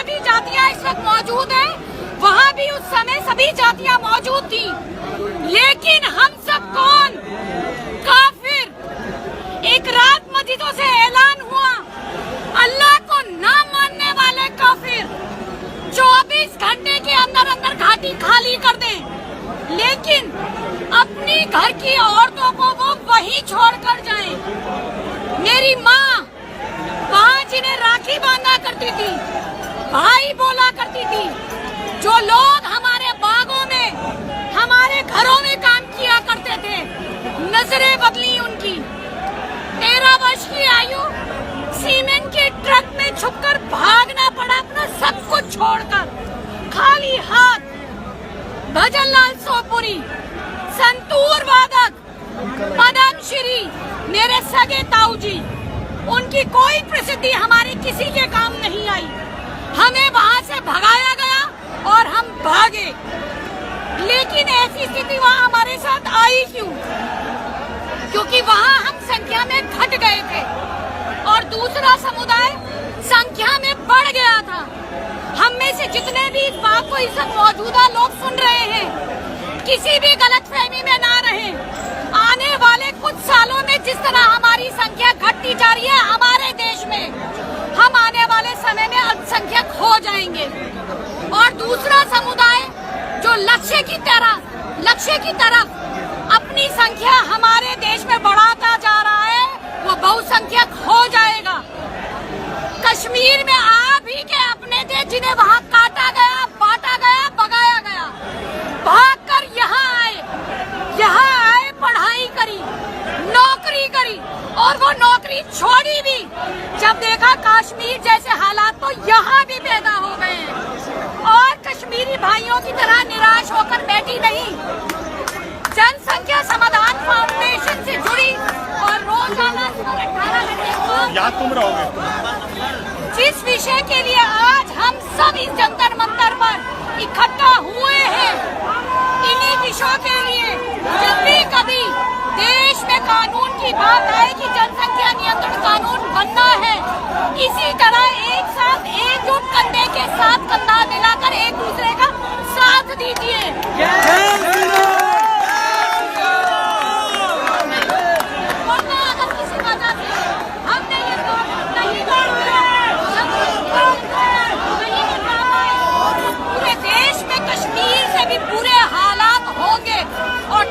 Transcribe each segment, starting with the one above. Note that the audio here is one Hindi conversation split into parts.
जहाँ भी जातियाँ इस वक्त मौजूद हैं, वहाँ भी उस समय सभी जातियाँ मौजूद थी। लेकिन हम सब कौन? काफिर। एक रात मस्जिदों से ऐलान हुआ, अल्लाह को ना मानने वाले काफिर 24 घंटे के अंदर अंदर घाटी खाली कर दें, लेकिन अपनी घर की औरतों को वो वहीं छोड़कर जाएं। मेरी माँ वहाँ जिन्हें राखी बांधा करती थी, भाई बोला करती थी, जो लोग हमारे बागों में, हमारे घरों में काम किया करते थे, नजरें बदली उनकी। 13 वर्ष की आयु, सीमेंट के ट्रक में छुपकर भागना पड़ा अपना सब कुछ छोड़कर, खाली हाथ। भजन लाल सोपुरी, संतूर वादक मदन श्री, मेरे सगे ताऊ जी, उनकी कोई प्रसिद्धि हमारे किसी के काम नहीं आई। हमें वहाँ से भगाया गया और हम भागे। लेकिन ऐसी स्थिति वहाँ हमारे साथ आई क्यों? क्योंकि वहाँ हम संख्या में घट गए थे और दूसरा समुदाय संख्या में बढ़ गया था। हम में से जितने भी इस बात को इस वक्त मौजूदा लोग सुन रहे हैं, किसी भी गलतफहमी में ना रहें। आने वाले कुछ सालों में जिस तरह हमारी संख्या घटती जा रही है हमारे देश में, हम आने वाले समय में अल्पसंख्यक हो जाएंगे। और दूसरा समुदाय जो लक्ष्य की तरफ अपनी संख्या हमारे देश में बढ़ाता जा रहा है, वो बहुसंख्यक हो जाएगा। कश्मीर में आप ही के अपने थे जिन्हें वहाँ काटा गया, बांटा गया, भगाया गया, भागकर यहाँ आए, पढ़ाई करी, नौकरी करी और वो नौकरी छोड़ी भी। जब देखा कश्मीर जैसे हालात, तो यहाँ भी पैदा हो गए हैं और कश्मीरी भाइयों की तरह निराश होकर बैठी नहीं। जनसंख्या समाधान फाउंडेशन से जुड़ी और रोजाना 18 घंटे याद तुम रहोगे। जिस विषय के लिए आज हम सब इस जंतर मंतर पर इकट्ठा हुए हैं, इन्हीं विषयों के लिए जब भी कभी देश में कानून की बात आए कि जनसंख्या नियंत्रण कानून बनना है, इसी तरह एक साथ एकजुट कंधे के साथ कंधा मिलाकर एक दूसरे का साथ दीजिए।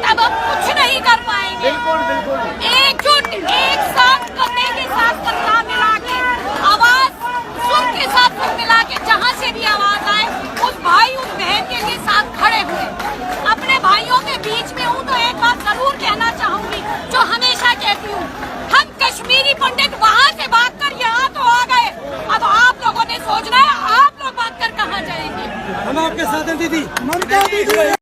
अब हम कुछ नहीं कर पाएंगे। बिल्कुल। एकजुट, एक साथ कंधे के साथ कंधा मिला के, आवाज सुर के साथ सुर मिला के, जहाँ से भी आवाज आए उस भाई उस बहन के लिए साथ खड़े हुए। अपने भाइयों के बीच में हूँ तो एक बात जरूर कहना चाहूंगी, जो हमेशा कहती हूँ, हम कश्मीरी पंडित वहाँ से भाग कर यहाँ तो आ गए, अब आप लोगों ने सोचना है आप लोग भाग कर कहाँ जाएंगे। हम आपके साथ हैं दीदी, ममता दीदी।